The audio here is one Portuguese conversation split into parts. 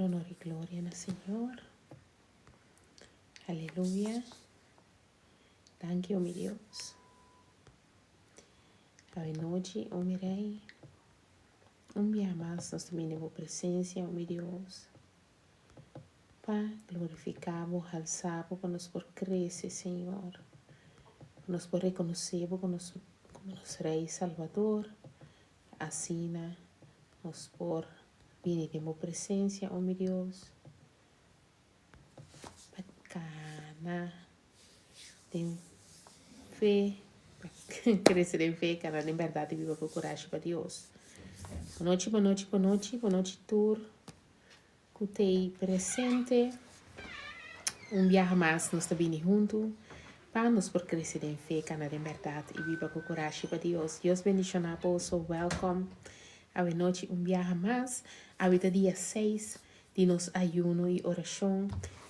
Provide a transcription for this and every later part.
honor y gloria al Señor. Aleluya. Thank you, mi Dios. Ave noche, oh mi Rey. Un día más nos tenemos presencia, oh mi Dios. Pa glorificamos, alzamos, que nos por crece, Señor. Nos por reconocer como nos Rey Salvador. Asina, nos por venir en presencia, oh mi Dios. Cana, ten fe, crecer en fe, cana en verdad y viva con coraje para Dios. Boa noite, tour. Cutei presente. Viaje más nos está vindo junto. Para nos por crescer em fé, canar em verdade e viva com coragem para Deus. Deus bendicionar so welcome. A noite viaje mais. Ahorita dia 6 de nos ayuno e oração.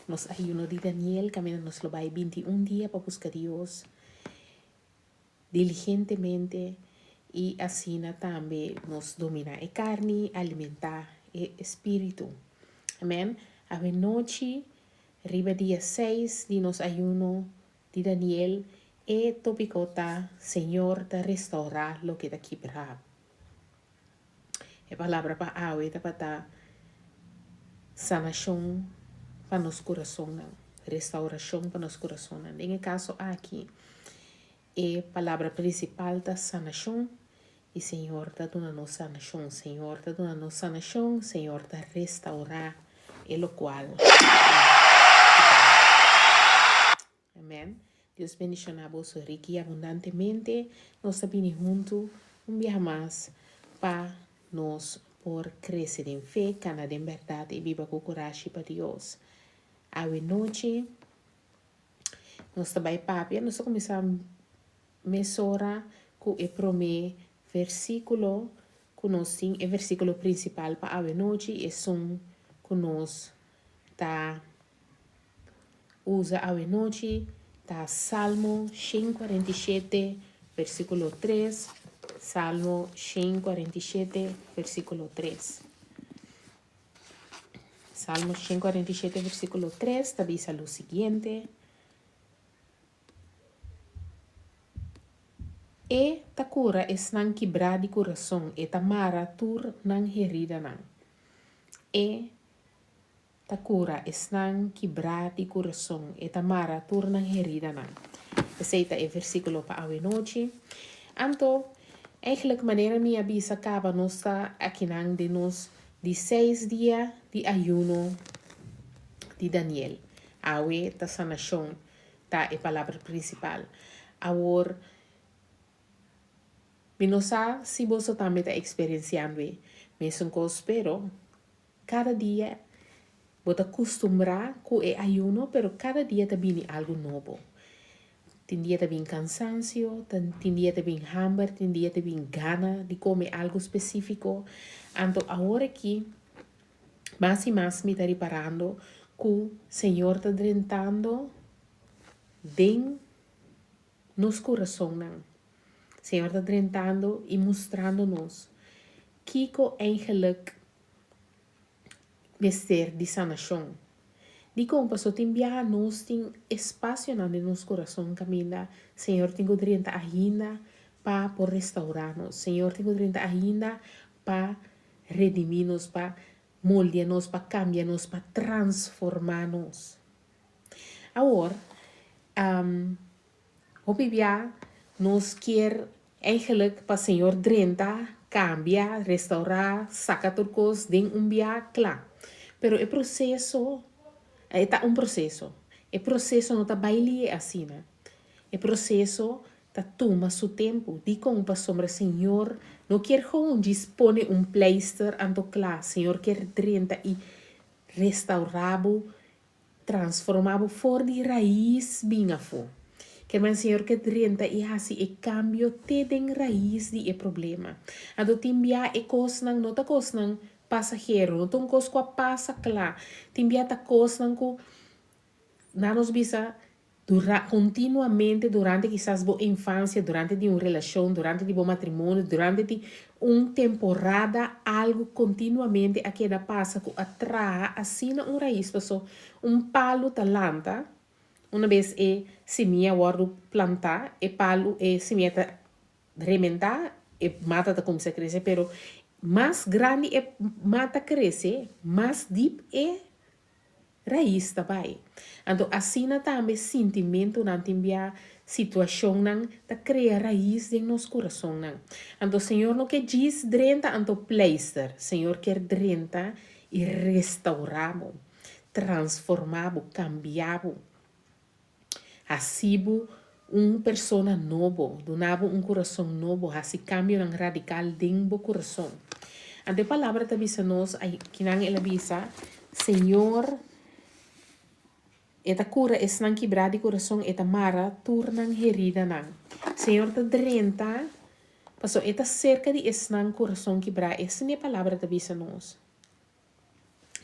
Nos ayuno de Daniel, camina nos lo vai 21 dias para buscar Deus diligentemente e assim também nos domina a carne, alimentar o espírito. Amém? A noite, arriba dia 6 de nos ayuno de Daniel, e topicota, Senhor, te restaurar lo que te quebrado. A palavra para awe, para sanação para nos coração, restauração para nos coração. Em caso aqui, a palavra principal da sanação, e Senhor está dando sanação, Senhor está dando sanação, Senhor está restaurar, e lo qual. Amém. Deus bendicionar vos rico e abundantemente. Nós estamos juntos dia mais para nos por crescer em fé, canar em verdade e viva com coragem para Deus. A noite, nós também papi, nós começamos a mesurar com o primeiro versículo, que nós temos o versículo principal para a noite, e são que nós usa a noite, tá Salmo 147, versículo 3, Salmo 147, versículo 3. Salmo 147, versículo 3, te dice lo siguiente. E ta cura es nan quebrar de coração, e ta mara tur nan herida nan. E ta cura es nan quebrar de coração, e ta mara tur nan herida nan. Aceita o versículo para a noite. Anto, eigenlijk maneira minha bisa acaba nos está aqui nan de nos de 6 dias de ayuno de Daniel. Awe ta sanação, ta a palavra principal. Agora, não sei se você também está experienciando, mas eu espero cada dia você acostumbrar com o ayuno, pero cada dia também algo novo. Tem dia também cansancio, tem dia também hambre, tem dia também gana de comer algo específico. Então, agora aqui, mais e mais me está reparando que o Senhor está drentando dentro nos corações. O Senhor está drentando e mostrando-nos que eigenlijk vestir de sanação. De como passou tem viajar nós tem espaço no nosso coração caminha. Senhor tem que drenta ainda para por restaurar-nos. Senhor tem que drenta ainda para redimir-nos, para moldear-nos, para cambiar-nos, para transformar-nos. Agora, o biblia nos quer eigenlijk para Senhor drenta, cambia, restaurar, saca turcos de via claro. Pero o processo está processo. O processo não está baile assim, né? O processo está toma seu tempo. De como para sombra Senhor não quer gewoon dispone pleister ando claro. Senhor quer drenta e restaurabo, transformabo for de raiz binga fo. Que o Senhor que drenta e assim e cambio te den raiz de e problema. Ando timbia e cosnang não ta cosnang passageiro, não tão cosco passa claro. Timbia ta cosnang ko nanos bisa continuamente durante quizás tu infancia, durante de una relación, durante de tu matrimonio, durante de una temporada, algo continuamente a que pasa que atrae así na un raíz, paso un palo talanta, una vez semilla guardo plantar, palo semilla rementar, mata como se crece, pero más grande mata crece, más deep raiz também. Então, assim também sentimento não tem situação não tá cria raiz em nosso coração não. Então, Senhor não quer diz drenta então pleister. Senhor quer drenta e restauramos, transformamos, cambiamos. Assim, persona novo, donavo coração novo, assim cambio radical dentro do coração. A palavra também nos que não ela bisa, Senhor eta cura es nang quebrar de coração eta mara turnang herida nang. Senhor ta drenta, paso eta cerca de es nang coração quebrar, essa é a palavra da bisa nos.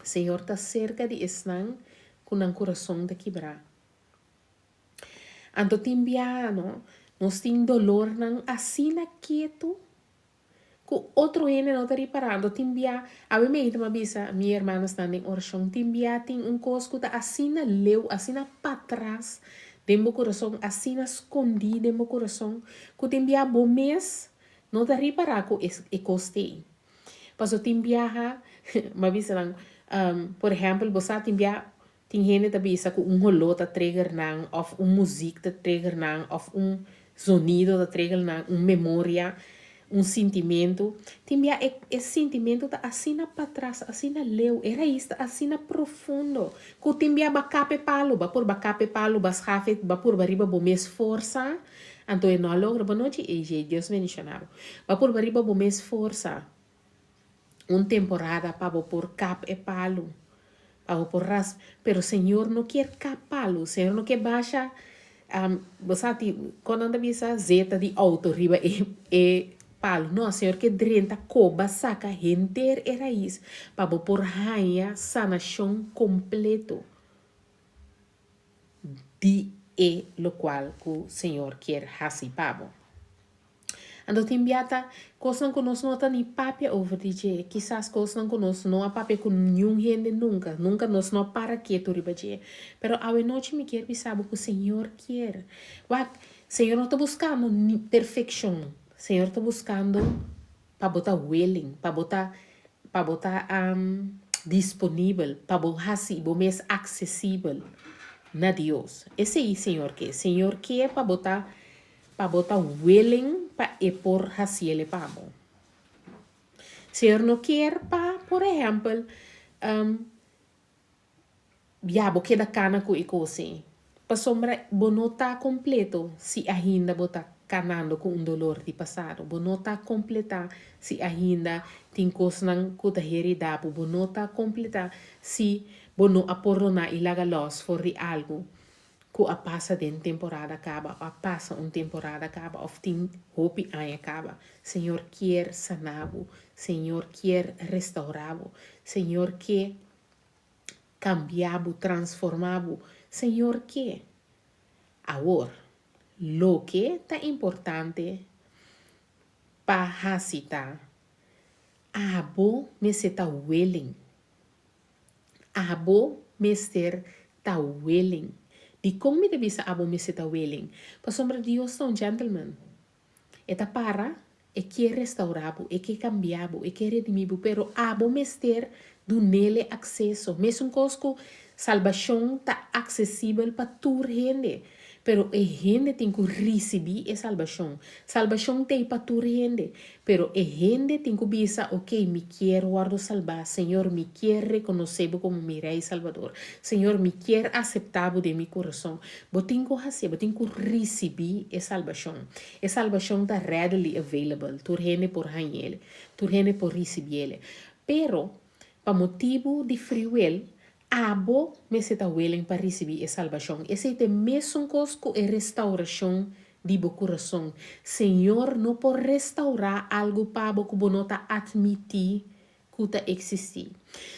Senhor ta cerca de es nang kunang coração da quebrar. Anto timbiano, nos tem dolor nang asina quieto, que outro ene não está reparando, timbia, a mim mesmo uma bisa, minha irmã está em oração, timbia tem cosco tá assina leu, assina para trás, de meu coração, assina escondido de meu coração, que timbia bom mês, não está reparando que costei. Paso timbia, uma bisa lang, por exemplo, você timbia, tem gente que bisa que rolo tá trigger nang, of música tá trigger nang, of sonido tá trigger nang, memória, sentimento, tinha esse sentimento tá assim para trás, assim leu, era isso, assim profundo, que tinha bacape palo, por bacape palo, bascafe, por bariba bomes força, então não logra, boa noite, e Deus mencionava, por bariba bomes força, temporada para por cap e palo, para por ras, pero Senhor não quer cap palo, Senhor não quer baixa, você quando anda bisa zeta de auto riba palo, não, Senhor, que drenta, coba, saca, render e raiz, para por raia, sanação completo de lo qual o Senhor quer fazer, pabo. Então, tem biata, coisa não conosco não tá nem papia over DJ, quizás coisa não conosco não há papia com nenhum gente nunca nós não para quieto riba DJ, pero a noite me quer sabe que o Senhor quer, o Senhor não está buscando perfeição, Senhor está buscando para botar willing, para botar disponível, para botar assim, mais acessível na Deus. Esse aí, Senhor quer para botar willing para por assim ele pabo. Senhor não quer para, por exemplo, porque da cana com icose. Para sombra, bonota completo se ainda botar canando com dolor de passado. Bonota completa se ainda tem coisa que está heredado. Bonota completa se bono aporona e laga los for algo que a passa de temporada acaba, a passa temporada acaba, of tem hope aí acaba. Senhor quer sanavo, Senhor quer restauravo, Senhor quer cambiavo, transformavo, Senhor quer. Agora, lo que está importante para hasita, abo me se ta willing, abo me ser ta willing. De como me deve abo me se ta willing? Para sombra Deus é gentleman. Eta para, quer restaurabo, quer cambiabo, quer redimibo, pero abo me ser do nele acesso. Mesmo cosco salvação tá acessível para toda gente. Pero gente tem que receber a salvação. Salvação tem para toda gente. Pero gente tem que pensar, ok, me quero guardo salvar. Senhor, me quer reconhecer como meu rei salvador. Senhor, me quer aceitar de meu coração. Eu tenho que fazer, eu tenho que receber a salvação. A salvação está readily available. Toda gente por ganhar, toda gente por receber ele. Pero, para motivo de free will, abo me se está willing para receber a salvação. Esse é o mesmo cosco e restauração de bo coração. Senhor, não pode restaurar algo para que não está admitir que está existir.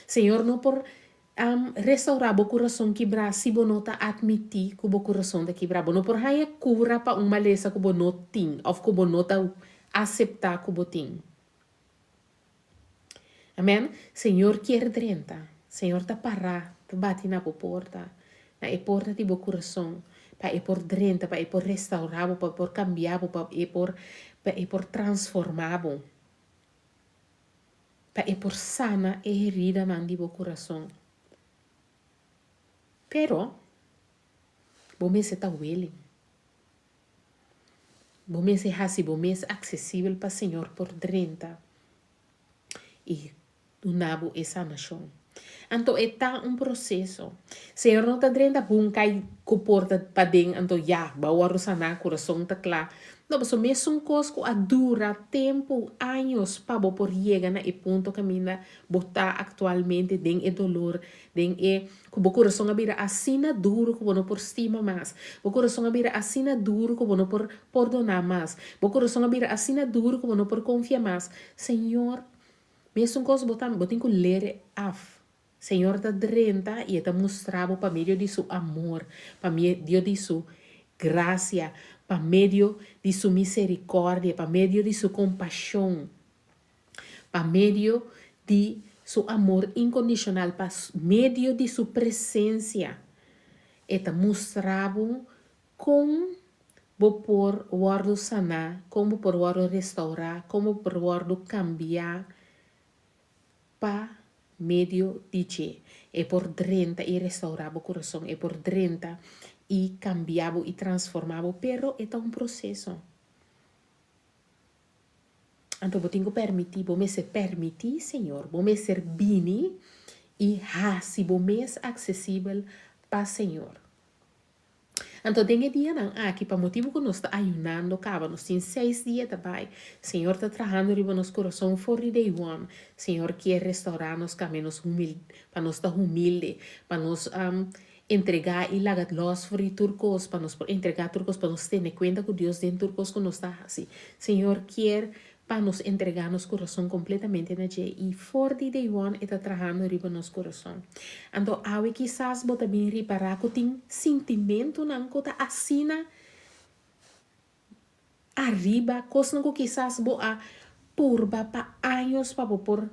Senhor, não pode restaurar o coração quebrar se você não admitir que o coração está quebrado. Não por aí cura para uma maleza que você não tem, ou que você não aceitar que você tem. Amém? Senhor quer drenta. Senhor tá parar, tá bate na porta. Na porta de coração. Para por drenta, para por restaurar, para por cambiar, para por transformar. Para por sana e herida na de coração. Pero, bom se tá willing. Bom se hasi, bom se acessível para Senhor por drenta. E do nabo é sanação. Então, é um processo. Senhor não está dizendo que cai com porta para dentro, então, já, bawa sanar, coração está claro. Não, mas mesmo coisa que dura tempo, anos, para por chegar na ponto que mina botar atualmente den é dolor, den é que o coração abira assim duro que não por estima mais, o coração abira assim duro que não por perdonar mais, o coração abira assim duro que não por confiar mais. Senhor, mesmo coisa botar com ler af. Senhor está drenta e está mostrando para meio de seu amor, para meio de sua graça, para meio de sua misericórdia, para meio de sua compaixão, para meio de seu amor incondicional, para meio de sua presença. Está mostrando como por guardo sanar, como por guardo restaurar, como por guardo cambiar, para medio dice, é por drenta e restaurar o coração, é por drenta e cambiar e transformar, pero é um processo. Então, eu tenho que permitir, vou me se permitir, Senhor, vou me ser bini e se vou me acessível para Senhor. Então, tem dia não, aqui para motivo que nós está ayunando, acaba, nós temos 6 dias também. Senhor está trabalhando em nosso coração for the day one. Senhor quer restaurar nos caminhos humilde, para nós estar humilde, para nós entregar e lagar los for turcos, para nós entregar turcos, para nós ter conta que Deus tem turcos que nós está assim. Senhor quer para nos entregar nosso coração completamente na G. E for the day one está trabalhando em nosso coração. Então, awe quizás você também reparar que tem sentimento não que está assina arriba, coisa que quizás você purba para anos para por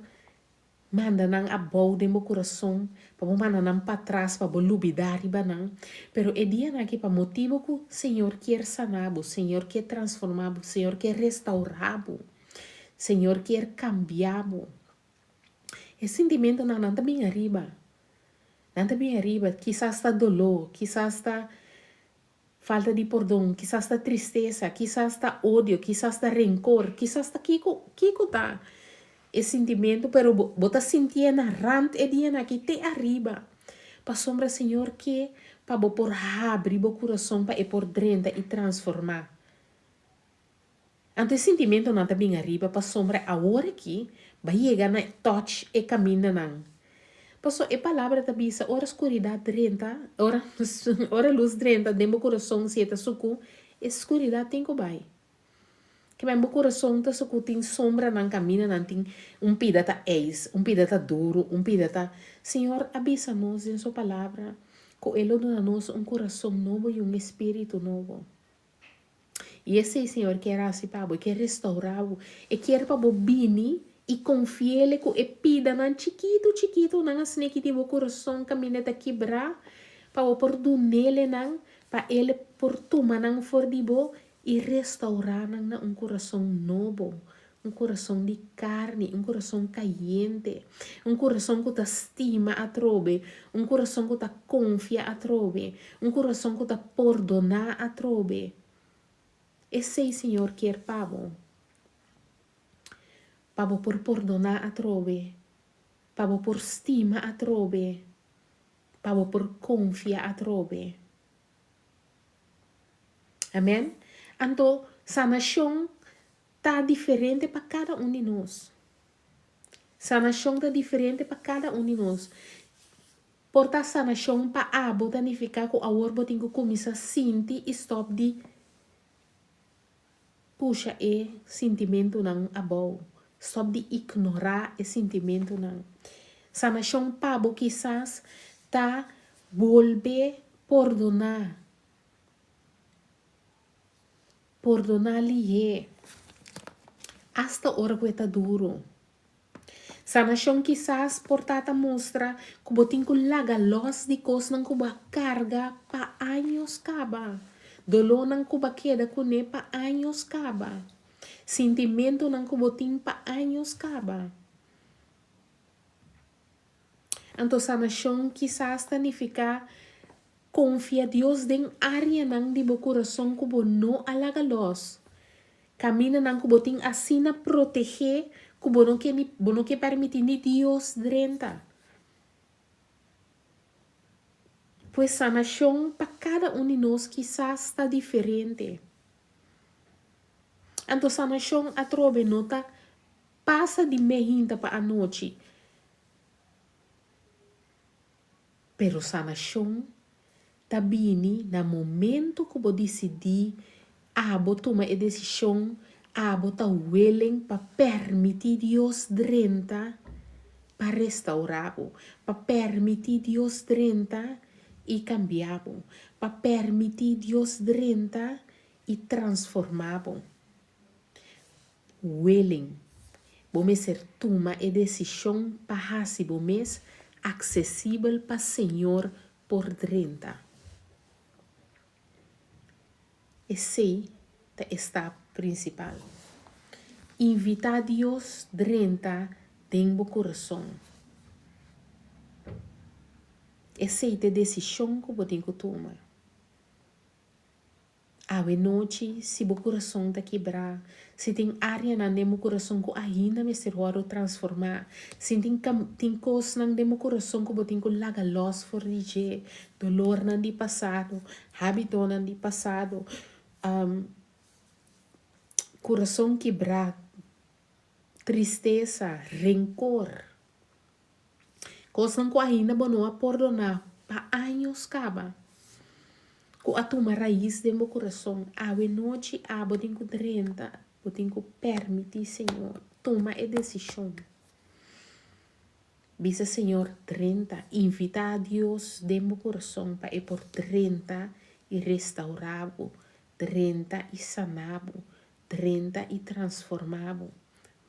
manda não abau de meu coração, para manda não para trás, para lubidar riba não. Pero é dia aqui para motivo que o Senhor quer sanar, o Senhor quer transformar, o Senhor quer restaurar. Senhor quer cambiar. Esse sentimento não está bem arriba. Não está bem arriba. Quizás está dolor, quizás está falta de perdão, quizás está tristeza, quizás está ódio, quizás está rancor, quizás está kiko está. Esse sentimento, pero bota sentir na rant e dia aqui te arriba. Para sombra Senhor que para por abrir o coração para por dentro e transformar. Então, esse sentimento não está bem arriba, para sombra a hora que vai chegar na touch e caminha não. Passou a palavra da bisa, ora escuridade drenta, ora luz drenta, dentro do coração se está suco, escuridade tem que vai. Que meu coração está suco, tem sombra não caminha, não tem pidata eis, pidata duro, pidata. Senhor, avisa-nos em sua palavra, que Ele dá-nos coração novo e espírito novo. E esse Senhor quer assim para quer restaurar, e quer para bini e confiar que é pida nan chiquito nan assim que tem o coração caminheta quebrar para por do nele nan para ele por tomar nan for de bo e restaurar nan coração novo. Coração de carne, coração caliente, coração que te estima a trobe, coração que te confia a trobe, coração que te perdonar a trobe. Esse Senhor quer pavo por perdonar a trobe, pavo por estima a trobe, pavo por confiar a trobe. Amém? Então, sanação está diferente para cada de nós. Sanação está diferente para cada de nós. Porta sanação para a botanificar que a orbo tem que começar a sentir e stop de puxa sentimento não abau. Stop de ignorar esse sentimento não. Sanación pabo quizás ta volver perdonar. Perdonar liye. Hasta hora que está duro. Sanación quizás por tata mostra como tem que laga los de cos nang kuba carga pa años kaba. Dolor nang kuba queda kune pa años kaba. Sentimento nang kuba tem pa años kaba. Então sanación quizás significa confia Deus den área nang di bo coração kubo no alaga los. Camina nang kubo ting asina proteger kubo no que permitir ni Dios drenta. Pues sanación para cada um de nós quizás está diferente. Então sanación a trove nota passa de meia para a noite. Pero sanación tá bini na momento que você decidir abo toma a decisão abo tá willing para permitir Deus drenta para restaurar, para permitir Deus drenta e cambiar, para permitir Deus drenta e transformar. Willing, vamos ser toma a decisão para se vamos acessível para Senhor por drenta. Esse é o estado principal. Invitar Deus drenta dentro do coração. Essa é a decisão que você tem que tomar. A noite, se o coração está quebrado, se tem área no coração que ainda me ser hora transformar, se tem coisas no coração que você tem que lagar los for dizer, dolor no de passado, hábito no de passado, coração quebrado, tristeza, rancor. Coisas que ainda não a perdonar para anos caba. Com a tua raiz de meu coração, a noite a botem com drenta, botem com permitir, Senhor, toma a decisão. Bisa Senhor, drenta, invita a Deus de meu coração para ir por drenta e restaurar, drenta e sanar, drenta e transformar,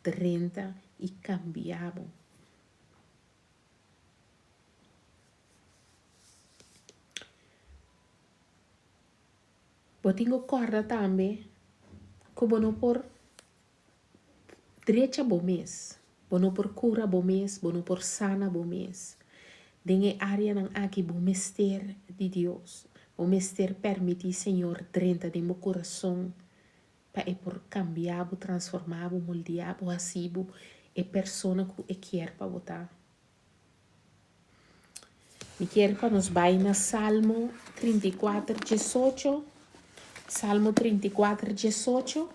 drenta e cambiar. Botingo corda também, como não por direita bom mês, bono por cura bom mês, bono por sana bom mês. Dengue área nang aqui bom mester de Deus, bom mester permitir Senhor drenta de meu coração para por cambiar, transformar, moldear, assim, é persona que quer para botar. Me quer para nos vai na Salmo 34, 18. Salmo 34, 18.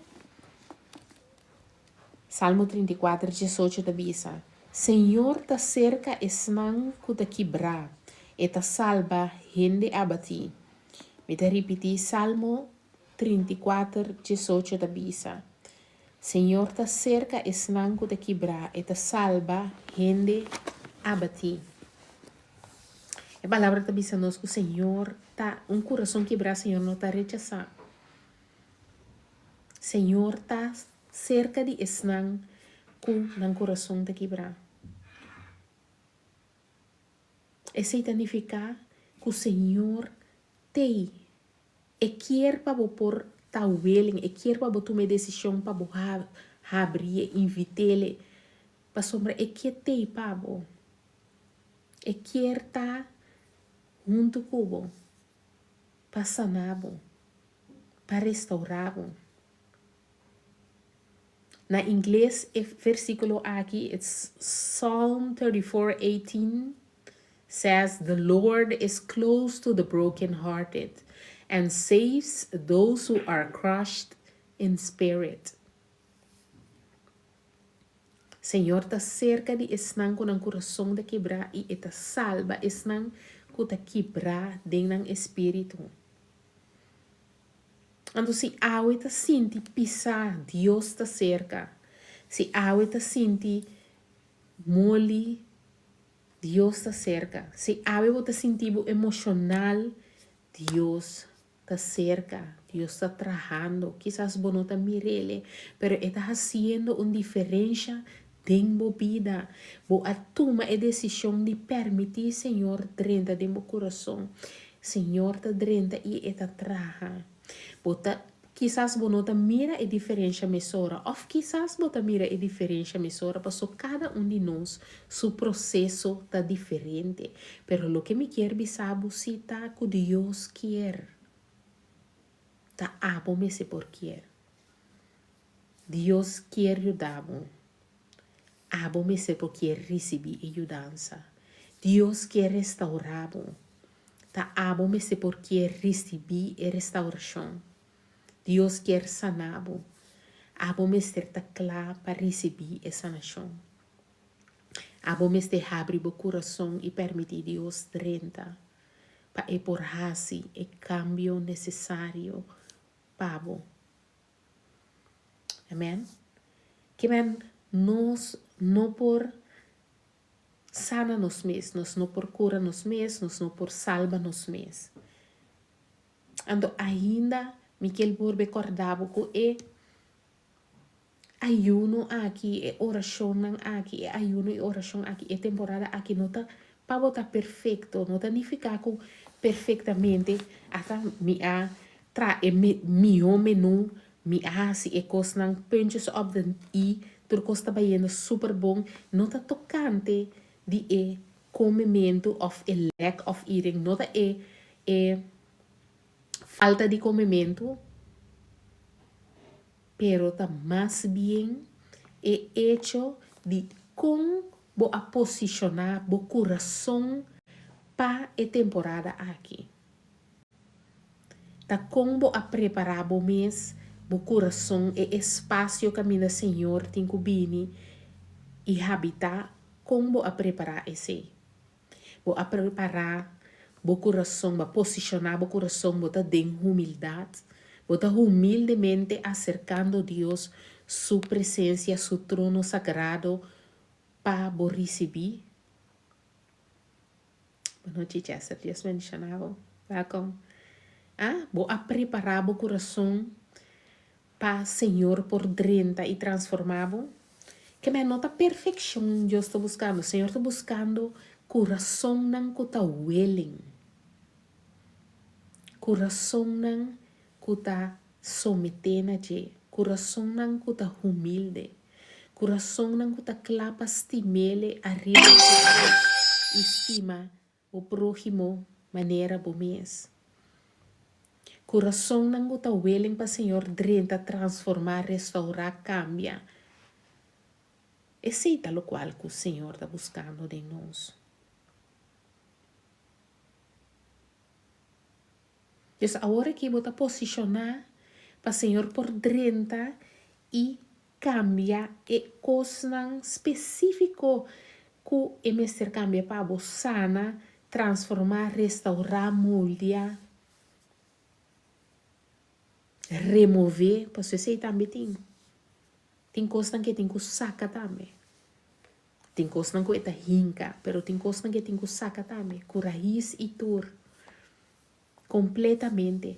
Salmo 34, 18 da bisa. Senhor ta cerca esnan ku ta quebrar, e ta salva gente abati. Me ta repetir Salmo 34, 18 da bisa. Senhor ta cerca esnan ku ta quebrar, e ta salva gente abati. A palavra ta bisa nos que o Senhor ta coração quebrar, Senhor não ta rechazar. Senhor tá cerca de esnan com o coração de quebrar. Esse significa que o Senhor tem e quer para por tal willing, e quer para tomar decisão para abrir, invitar-lhe para sombra, e que tem para e quer estar junto com para sanar, para restaurar. Na inglês, o versículo aqui, it's Psalm 34:18, says, "The Lord is close to the brokenhearted and saves those who are crushed in spirit." Senhor está cerca de esnan com o coração de quebrar e está salva esnan com o quebrar dentro do espírito. Então, se a está sente pisar, Deus está cerca. Se a está sente mole, Dios está cerca. Si algo te sentido emocional, Dios está cerca. Dios está trabajando. Quizás vos no te mirele, pero estás haciendo una diferencia en tu vida. Vos toma a decisión de permitir, Señor, dentro de tu corazón. Señor, te dentro y está trabaja. Quizás vos não mira a diferença mesora, ou quizás vos mira a diferença mesora, porque cada de nós, seu processo está diferente. Pero lo que me quer saber se está que Deus quer. Tá abo me se por quer. Deus quer ajudar-me. Abo me se por quer receber ajudança. Deus quer restaurar-me. Tá abo me se por quer receber a restauração. Deus quer sanar-me. Abo me ser claro para receber essa nação. Abo me ser abrir o coração e permitir Deus renta para empurrar-se o cambio necessário para abo. Amém? Que men nós não por sana nos mesmos, não por cura nos mesmos, não por salva nos mesmos. Ando ainda Miquel por recordava que ayuno aqui, oração aqui, ayuno e oração aqui, temporada aqui não tá para botar perfeito, não tá nem ficar com perfeitamente, até mi menu, mi se coisas não puntjes op de i, tur costa baiendo super bom, não tá tocante de comimento of a lack of eating, não tá falta de comimento, pero está más bien el hecho de cómo voy a posicionar mi corazón para la temporada aquí. Está cómo voy a preparar mi corazón, el espacio que mi Señor tiene que venir y habitar, cómo voy a preparar ese. Voy a preparar mi corazón, voy a posicionar mi corazón, voy a dar humildad. Bota humildemente acercando a Dios su presencia, su trono sagrado para recibir. Boa noite, Chester. Deus me ensinava. Welcome. Vou a preparar o coração para Senhor por dentro e transformá-lo. Que me nota perfeição Deus está buscando. O Senhor está buscando coração não que está willing. Coração não que está sometendo a Deus. Coração não que está humilde. Coração não que está clapa estimele arriba de estima o próximo maneira bom mês. Coração não que está willing para o Senhor dentro transformar, restaurar, cambiar. Esse é o qual que o Senhor está buscando de nós. Então, agora que vou posicionar para o Senhor por dentro e cambiar coisas específicas que o mestre cambia para você sana, transformar, restaurar, moldear, remover, para você também tem coisas que tem que sacar também. Tem coisas que está rinca, mas tem coisas que tem que sacar também, com raiz e tur. Completamente.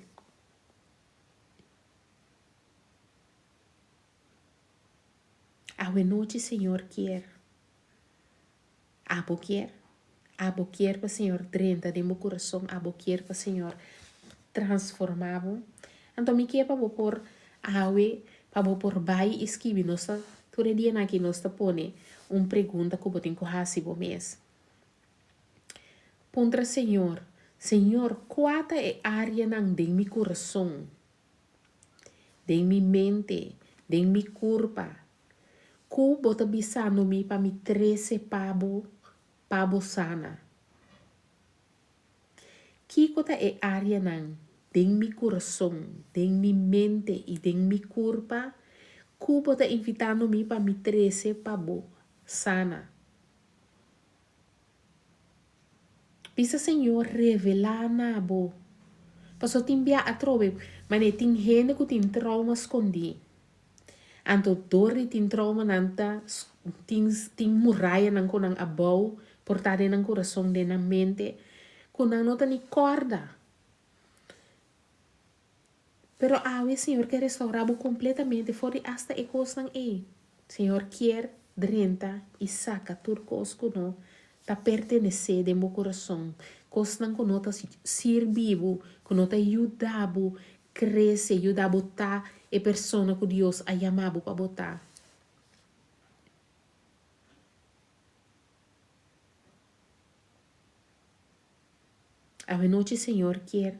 A noite, Senhor, quer. Abo quer para o Senhor dentro de meu coração. Abo quer para o Senhor transformar. Então, me quer para pôr awe, para pôr bai esquive. Nossa, todo dia aqui nós põe pergunta que eu tenho que fazer por mês. Pontra, Senhor, qual é a área de meu coração, de minha mente, de minha corpo, que bota bisano mi para me trece pabo sana. Que é a área de meu coração, de minha mente e de minha corpo, que bota invitando mi para me trece pabo sana. Pisa Senhor revelar na bo. Passo timbia a trove, mas tem gente que tem trauma escondido. Anto dor tem trauma nanta tem muralha nang ko nang abaw portar en el corazón, en la mente, con la nota ni corda. Pero a veces, Señor, que restauramos completamente, fora hasta e costan e. Señor, quiere, drenta e saca turcos que no, ta pertenece de meu coração. Costan que no ta sirvivo, que no ta ayudabo, cresce, ayudabo ta e persona que Deus a chamado para botar. A noite, Senhor, quer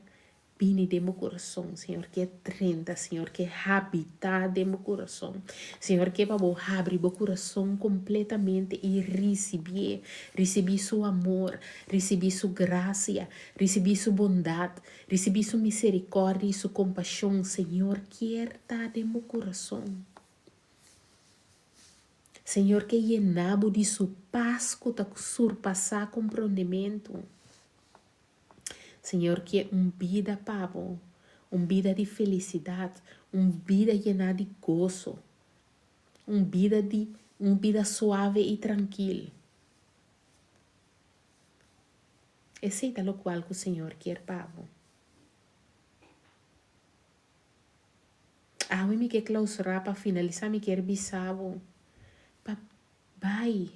vine de meu coração, Senhor, que trenta, Senhor, que habita de meu coração. Senhor, que para abrir meu coração completamente e receber seu amor, receber sua graça, receber sua bondade, receber sua misericórdia e sua compaixão, Senhor, quer estar de meu coração. Senhor, que llenabo de sua paz que está surpassar compreendimento. Senhor, que vida, pavo, vida de felicidade, vida llena de gozo, vida suave e tranquila. Esse é o qual que o Senhor quer, pavo. Me quer clausurar para finalizar, me quer bisavo. Vai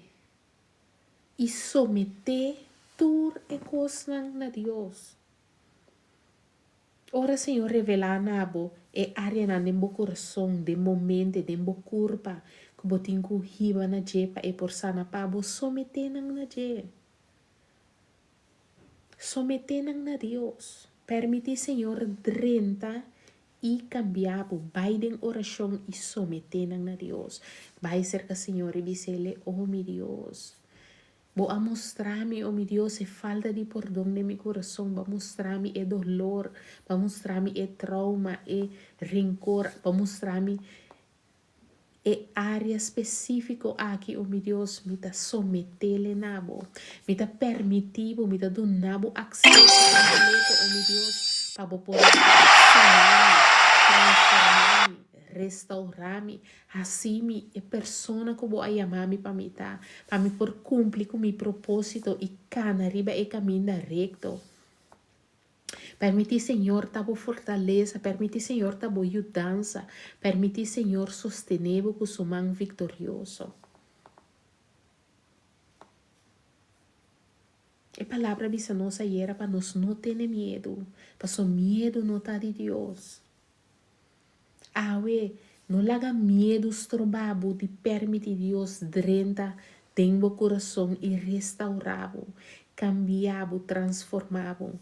e someter tudo e coisas na Deus. Ora, Senhor, revela nabo e área na meu coração, de momento, de meu corpo, que botin ku hiba na jepa e por sana pabo, someter nang na je. Someter nang na Deus. Permite, Senhor, drenta e cambiar, vai em oração e someter nang na Deus. Vai cerca, Senhor, e disse-lhe, oh, meu Deus, vou a mostrar-me, oh meu Deus, a falta de perdão de meu coração, vai mostrar-me o dolor, vai mostrar-me o trauma, o rancor, vai mostrar-me a área específica aqui, oh meu Deus, me dá someter-lhe nabo, me dá permitir, me dá donar acesso completo, oh meu Deus, para poder sanar, transformar-me, restaurar-me, assim é persona que vou chamar-me para me dar, para me por cumprir com meu propósito e canariba e caminho recto. Permite, Senhor, tabo fortaleza, permite, Senhor, tabo ajudança, permite, Senhor, sostener com sua mão vitorioso. A palavra diz a nossa era para nós não ter medo, para o medo não está de Deus. Não laga medo estrobabo de permitir Deus drenta dentro do coração e restaurabo, cambiabo, transformabo.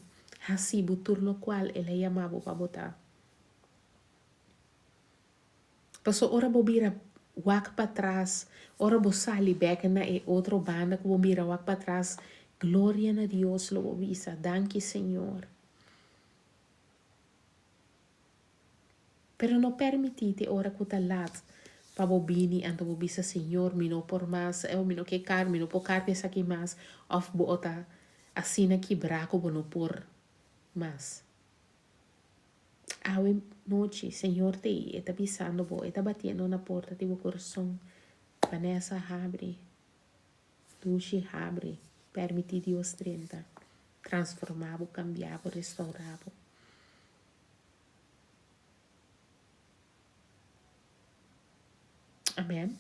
Assim, turno qual ele chamava para botar. Passou ora bobira wak para trás, ora bo sali back na e outra banda que bobira wak para trás. Glória a Deus, lo bobisa. Danke, Senhor. Pero não permitite ora que tá lá para bobini ando bobisa, Senhor, me não por mais, eu me não que car, me não por car dessa aqui mais, of bo ota assim aqui braco bo não por mais. Awe noite, Senhor, te está pisando bo, está batendo na porta de meu coração. Vanessa abre, Lucy abre, permite Deus trenta, transformado, cambiado, restaurado. Amém.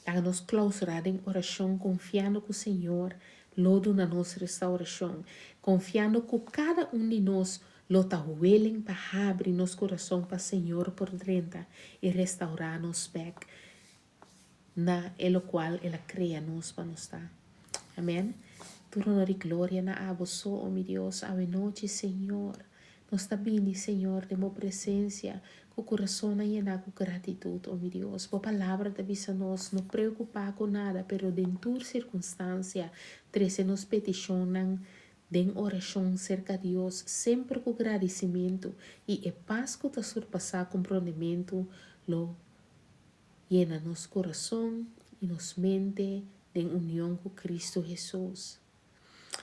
Dá-nos clausurar em oração, confiando que o Senhor lodo na nossa restauração, confiando que cada de nós lota huelen para abrir nosso coração para o Senhor por dentro e restaurar nos back na el qual ela cria nos para nos dar. Amém. Turno de glória na aboso, oh meu Deus, a noite, Senhor. Nos está bem, Senhor, de minha presença, com o coração lleno com gratitude, oh meu Deus. Por palavra da bisa nos, não preocupar com nada, pero dentro de circunstância, trece nos peticionam, den oração cerca de Deus, sempre com agradecimento e paz que te surpassar compreendimento, lo llena nos coração e nos mente, em união com Cristo Jesus.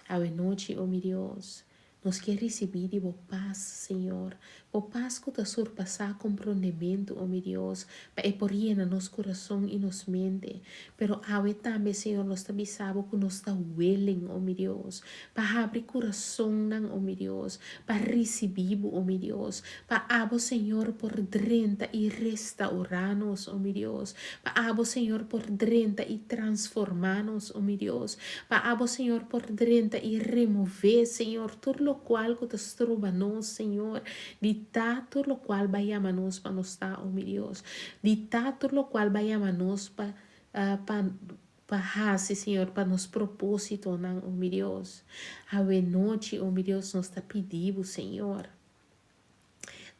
A noite, oh meu Deus, Nós quer receber de boa paz, Senhor. Boa paz que está surpassar compreendimento, oh meu Deus. Para é por aí nosso coração e nos mente. Pero awe também, Senhor, nós também sabemos que nós está willing, oh meu Deus. Para abrir coração, oh meu Deus. Para receber, oh meu Deus. Para abo, Senhor, por drenta e restaurar-nos, oh meu Deus. Para abo, Senhor, por drenta e transformar-nos, oh meu Deus. Para abo, Senhor, por drenta e remover, Senhor, tudo lo qual que te estruba nos, Senhor. De tudo lo qual vai amanos para nos estar, oh meu Deus. De tudo lo qual vai amanos para para Senhor, para nos propósito, não, oh meu Deus. A noite, oh meu Deus, nós está pedindo, Senhor.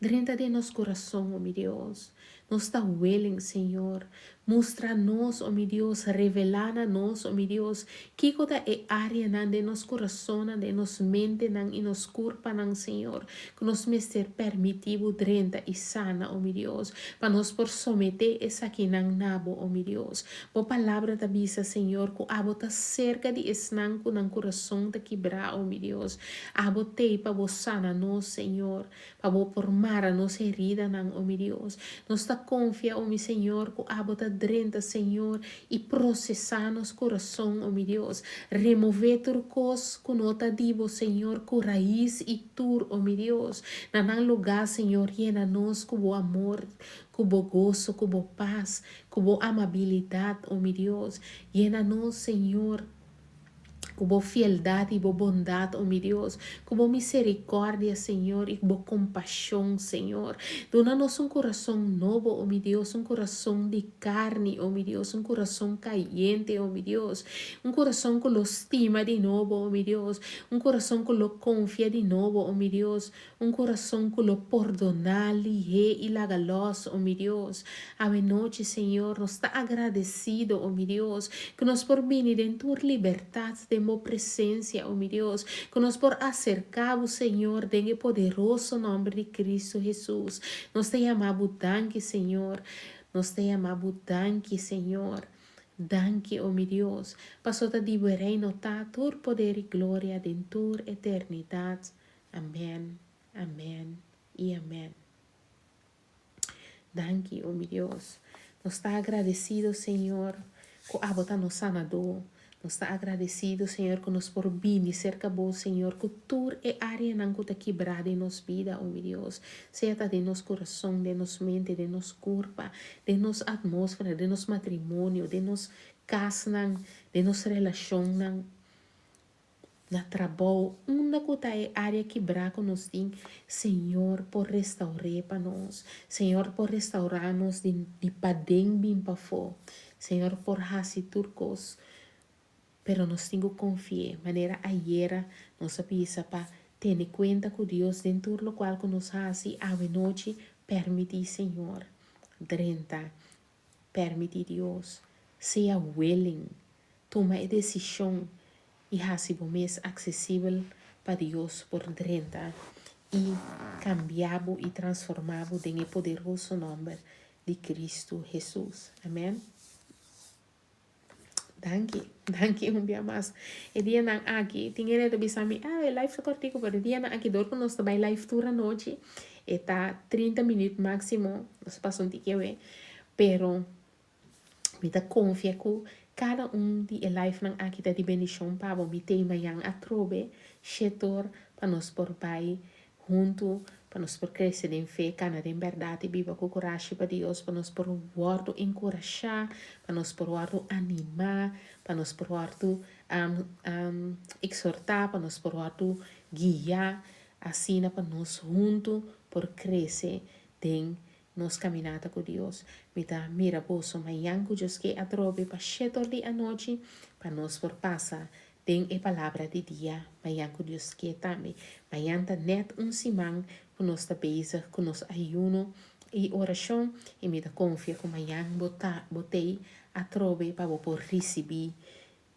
Dentro de nosso coração, oh meu Deus. Nós está willing, Senhor. Mostra-nos, oh meu Deus. Revela-nos, oh meu Deus. Que coisa é área de nosso coração, de nossa mente, e nosso corpo, Senhor. Que nos ser permitido, drenta e sana, oh meu Deus. Para nos por someter essa aqui nang nabo, oh meu Deus. Por palavra da bisa, Senhor. Que abo tá cerca de esnan com nang coração da quebrar, oh meu Deus. Abo te para vos sana, nos, Senhor. Para vos formar a nossa herida, nang, oh meu Deus. Nós está confia, oh meu Senhor, que a bota drenta, Senhor, e processar nosso coração, oh meu Deus. Remover turcos com nota divo, Senhor, com raiz e tur, oh meu Deus. Nanang lugar, Senhor, llena nos com o amor, com o gozo, com o paz, com a amabilidade, oh meu Deus. Llena nos, Senhor, com fieldade e bondade, oh meu Deus, com misericórdia, Senhor, e com compaixão, Senhor. Dona-nos coração novo, oh meu Deus, coração de carne, oh meu Deus, coração caliente, oh meu Deus, coração que lo estima de novo, oh meu Deus, coração que lo confia de novo, oh meu Deus, coração que lo perdona, e lagalos, oh meu Deus. A noite, Senhor, nos está agradecido, oh meu Deus, que nos por venir em tua liberdade de presencia, oh mi Dios, que nos por acercamos, Señor, en el poderoso nombre de Cristo Jesús. Nos te llamamos danke, Señor. Nos te llamamos danke, Señor. Danke, oh mi Dios. Pasó de reino ta tu poder y gloria de tu eternidad. Amén, amén y amén. Danke, oh mi Dios. Nos está agradecido, Señor, que a bota nos sanador. Nos está agradecido, Senhor, que nos por bem cerca bom, Senhor, que tu é área não que está quebrada em nossa vida, oh meu Deus. Seja de nosso coração, de nossa mente, de nosso corpo, de nossa atmosfera, de nosso matrimônio, de nossa casa, de nossa relação, na trabalho, uma que é área quebrada que nos tem, Senhor, por restaurar para nós. Senhor, por restaurar-nos de padem bem para fora. Senhor, por raci turcos. Pero nos tengo confiar, maneira ayer nos pisa para ter conta com Deus dentro do qual que nos hace a noite permitir, Senhor, drenta, permitir Deus, seja willing, toma a decisão e hace o mais acessível para Deus por drenta e cambiabo e transformabo em poderoso nome de Cristo Jesus. Amém? Danke un dia mais. E dia nang aqui, tinha ele bisa mi, live sa cortico, pero dia nang aqui dor nós também live tour a noite. E tá 30 minutos máximo, nós passam tique we. Pero me tá confia que cada de live nang aqui tá de bendição para bom, me tem mayang atrobe, shetor para nós por pai junto para nós por crescer em fé, cana em verdade, viva com coragem para Deus, para nós por guardo encorajar, para nós por guardo animar, para nós por guardo exortar, para nós por guardo guiar, assim para nós junto por crescer em nos caminhada com Deus. Mita mira poso mayan cujos que atrobe para chetor de a noite, para nós por passar tem a palavra de dia, mayan com Deus que também, mayan tá net simang que nós tá beza, que nós ayuno e oração, e me dá confia que mayan botei a trobe para por receber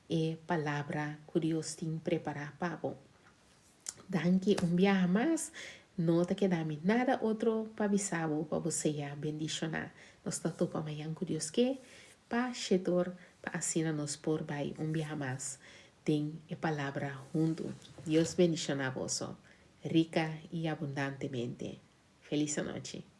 a palavra que Deus tem preparado para bom. Danke dia mais, não te queda nada outro para avisar para você bendicionar. Nós tá topa mayan com Deus que, para chetor, para assinar nos por vai dia mais. Tem a palavra junto. Deus bendicionar você. rica y abundantemente. Feliz noche.